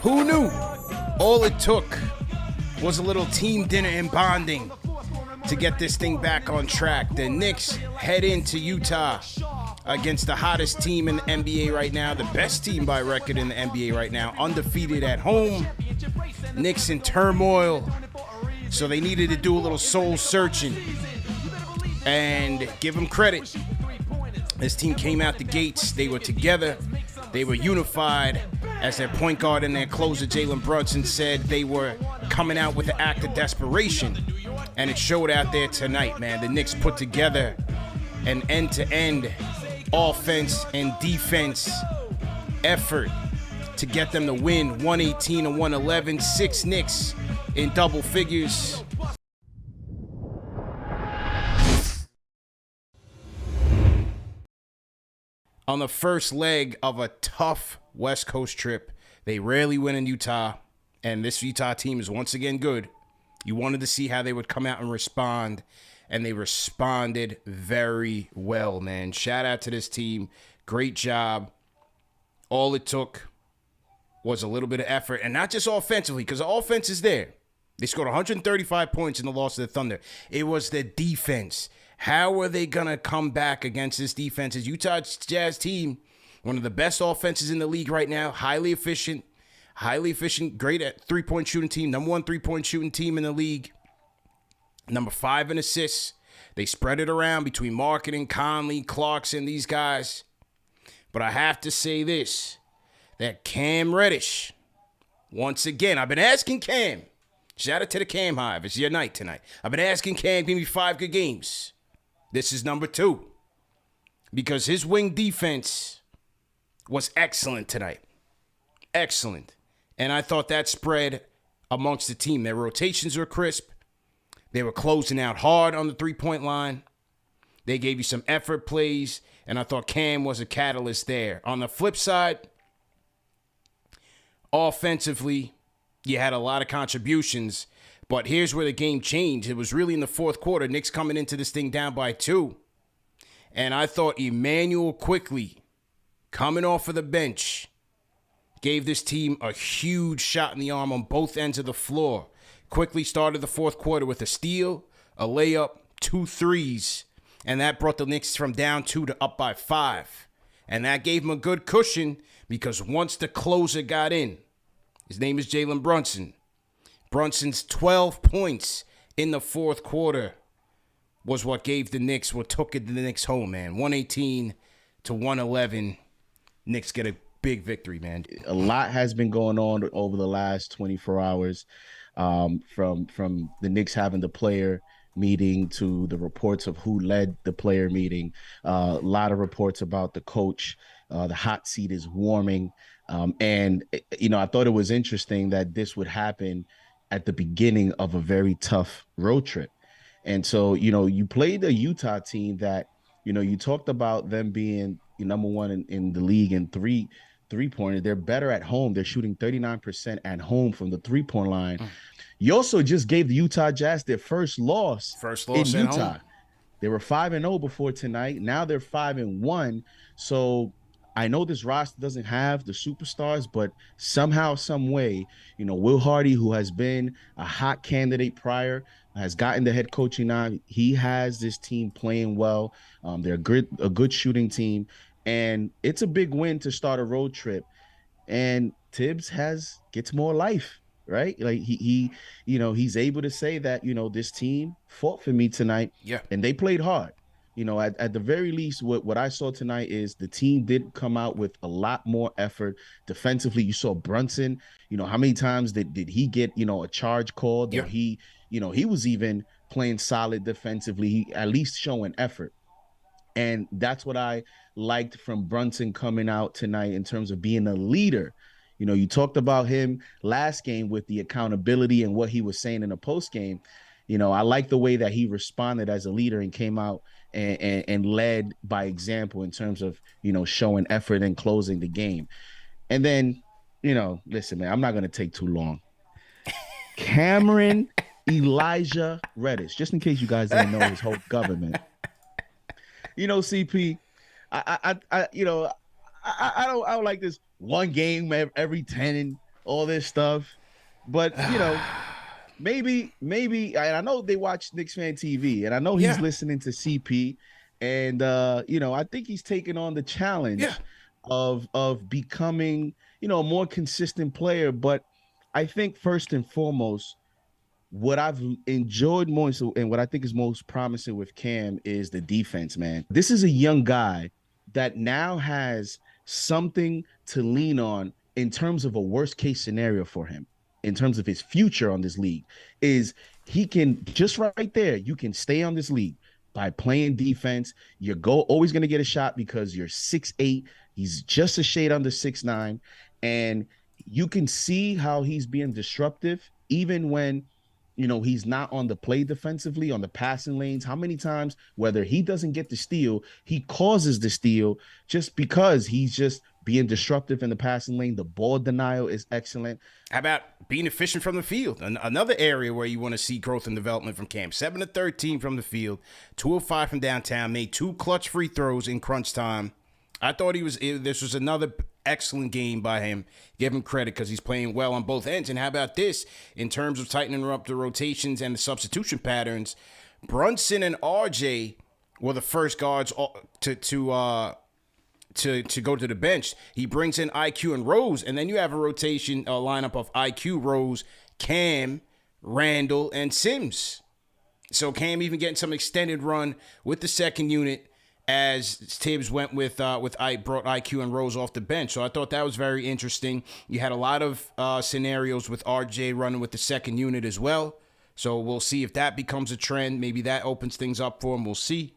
Who knew? All it took was a little team dinner and bonding to get this thing back on track. The Knicks head into Utah against the hottest team in the NBA right now, the best team by record in the NBA right now, undefeated at home. Knicks in turmoil, so they needed to do a little soul searching and give them credit. This team came out the gates. They were together. They were unified. As their point guard and their closer, Jalen Brunson, said they were coming out with an act of desperation. And it showed out there tonight, man. The Knicks put together an end-to-end offense and defense effort to get them to win 118-111. 6 Knicks in double figures. On the first leg of a tough West Coast trip, they rarely win in Utah, and this Utah team is once again good. You wanted to see how they would come out and respond, and they responded very well, man. Shout out to this team. Great job. All it took was a little bit of effort, and not just offensively, because the offense is there. They scored 135 points in the loss to the Thunder. It was the defense. How are they going to come back against this defense? This Utah Jazz team, one of the best offenses in the league right now, highly efficient, great at three-point shooting team, number 1 three-point shooting team in the league, number 5 in assists. They spread it around between Marketing, Conley, Clarkson, these guys. But I have to say this, that Cam Reddish, once again, I've been asking Cam, shout out to the Cam Hive, it's your night tonight. I've been asking Cam, give me 5 good games. This is number 2, because his wing defense was excellent tonight. Excellent. And I thought that spread amongst the team. Their rotations were crisp. They were closing out hard on the three-point line. They gave you some effort plays, and I thought Cam was a catalyst there. On the flip side, offensively, you had a lot of contributions, but here's where the game changed. It was really in the fourth quarter. Knicks coming into this thing down by 2. And I thought Emmanuel Quickly, coming off of the bench, gave this team a huge shot in the arm on both ends of the floor. Quickly started the fourth quarter with a steal, a layup, 2 threes, and that brought the Knicks from down 2 to up by 5. And that gave them a good cushion, because once the closer got in, his name is Jalen Brunson. Brunson's 12 points in the fourth quarter was what gave the Knicks, what took it to the Knicks home, man. 118-111. Knicks get a big victory, man. A lot has been going on over the last 24 hours, from the Knicks having the player meeting to the reports of who led the player meeting. A lot of reports about the coach. The hot seat is warming. And, I thought it was interesting that this would happen at the beginning of a very tough road trip. And so, you played a Utah team that, you talked about them being number 1 in the league in three-pointer. They're better at home. They're shooting 39% at home from the three-point line. You also just gave the Utah Jazz their first loss in Utah. Home. They were 5-0 before tonight. Now they're 5-1. So I know this roster doesn't have the superstars, but somehow, some way, Will Hardy, who has been a hot candidate prior, has gotten the head coaching nod. He has this team playing well. They're a good shooting team, and it's a big win to start a road trip. And Tibbs gets more life, right? Like he's able to say that this team fought for me tonight, and they played hard. At the very least, what I saw tonight is the team did come out with a lot more effort defensively. You saw Brunson, how many times did he get, a charge called? Yeah. He was even playing solid defensively, he at least showing effort. And that's what I liked from Brunson coming out tonight in terms of being a leader. You talked about him last game with the accountability and what he was saying in the post game. I like the way that he responded as a leader and came out and led by example in terms of, showing effort and closing the game. And then, listen, man, I'm not going to take too long. Cameron Elijah Reddish, just in case you guys didn't know his whole government. CP, I don't like this one game every 10 all this stuff. But maybe I know they watch Knicks Fan TV, and I know he's Yeah, listening to CP, and I think he's taking on the yeah. challenge of becoming a more consistent player. But I think first and foremost, what I've enjoyed most and what I think is most promising with Cam is the defense, man. This is a young guy that now has something to lean on in terms of a worst case scenario for him, in terms of his future on this league, is he can just right there, you can stay on this league by playing defense. You're always going to get a shot because you're 6'8". He's just a shade under 6'9". And you can see how he's being disruptive even when he's not on the play defensively, on the passing lanes. How many times, whether he doesn't get the steal, he causes the steal just because he's just being disruptive in the passing lane. The ball denial is excellent. How about being efficient from the field? Another area where you want to see growth and development from Cam. 7-13 from the field, 2 of 5 from downtown, made 2 clutch free throws in crunch time. I thought this was another excellent game by him. Give him credit because he's playing well on both ends. And how about this? In terms of tightening up the rotations and the substitution patterns, Brunson and RJ were the first guards to go to the bench. He brings in IQ and Rose, and then you have a rotation lineup of IQ, Rose, Cam, Randall, and Sims. So Cam even getting some extended run with the second unit as Tibbs went brought IQ and Rose off the bench. So I thought that was very interesting. You had a lot of scenarios with RJ running with the second unit as well. So we'll see if that becomes a trend. Maybe that opens things up for him. We'll see.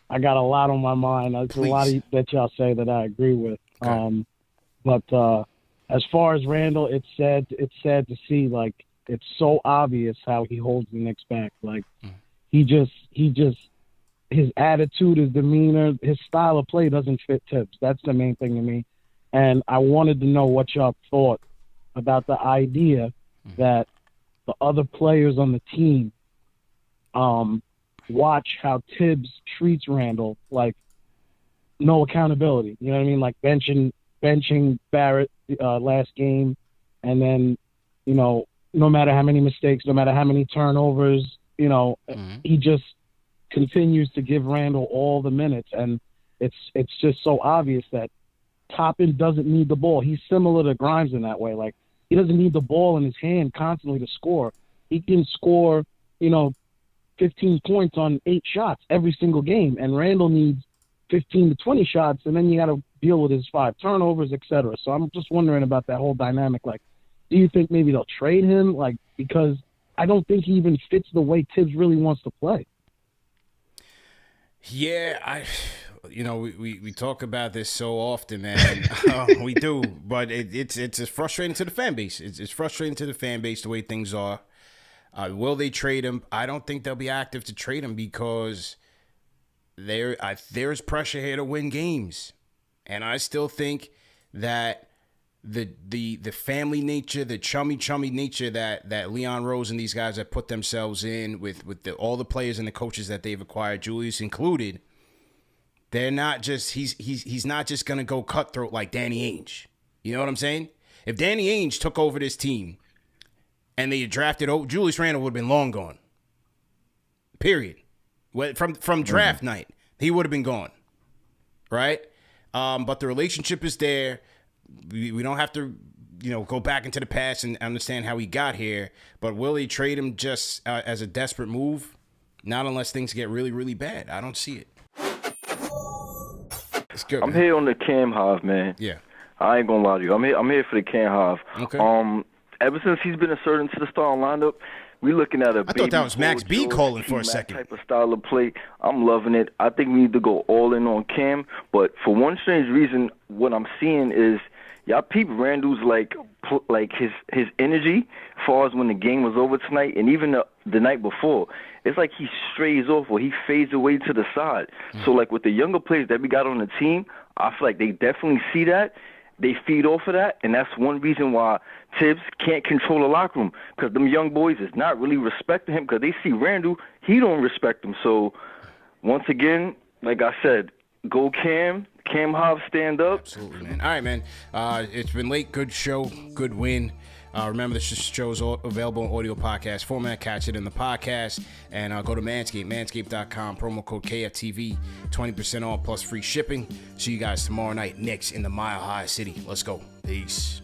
I got a lot on my mind. There's a lot that y'all say that I agree with. Okay. But as far as Randall, it's sad to see, like, it's so obvious how he holds the Knicks back. Like, he just, his attitude, his demeanor, his style of play doesn't fit Tibbs. That's the main thing to me. And I wanted to know what y'all thought about the idea that the other players on the team watch how Tibbs treats Randall, like, no accountability. You know what I mean? Like benching Barrett last game, and then, no matter how many mistakes, no matter how many turnovers, he just continues to give Randall all the minutes. And it's just so obvious that Toppin doesn't need the ball. He's similar to Grimes in that way. Like, he doesn't need the ball in his hand constantly to score. He can score, 15 points on 8 shots every single game. And Randall needs 15 to 20 shots, and then you got to deal with his 5 turnovers, etc. So I'm just wondering about that whole dynamic. Like, do you think maybe they'll trade him? Like, because I don't think he even fits the way Tibbs really wants to play. Yeah, we talk about this so often, man. We do, but it's frustrating to the fan base. It's frustrating to the fan base the way things are. Will they trade him? I don't think they'll be active to trade him because there's pressure here to win games, and I still think that the family nature, the chummy nature that Leon Rose and these guys have put themselves in with all the players and the coaches that they've acquired, Julius included, they're not just he's not just gonna go cutthroat like Danny Ainge. You know what I'm saying? If Danny Ainge took over this team and they drafted Julius Randle would have been long gone. Period. From draft night, he would have been gone. Right? But the relationship is there. We don't have to, go back into the past and understand how he got here. But will they trade him just as a desperate move? Not unless things get really, really bad. I don't see it. It's good. I'm here on the Cam Hive, man. Yeah. I ain't gonna lie to you. I'm here for the Cam Hive. Okay. Ever since he's been inserted into the starting lineup, we looking at I thought that was Max B calling for a second. Type of style of play. I'm loving it. I think we need to go all in on Cam. But for one strange reason, what I'm seeing is y'all peep Randall's like his energy as far as when the game was over tonight and even the night before. It's like he strays off or he fades away to the side. So like with the younger players that we got on the team, I feel like they definitely see that. They feed off of that, and that's one reason why Tibbs can't control the locker room, because them young boys is not really respecting him because they see Randall, he don't respect him. So once again, like I said, Go Cam. Cam Hobbs, stand up. Absolutely, man. All right, man. It's been late. Good show. Good win. Remember, this show is available in audio podcast format. Catch it in the podcast. And go to Manscaped, manscaped.com, promo code KFTV, 20% off plus free shipping. See you guys tomorrow night. Knicks in the Mile High City. Let's go. Peace.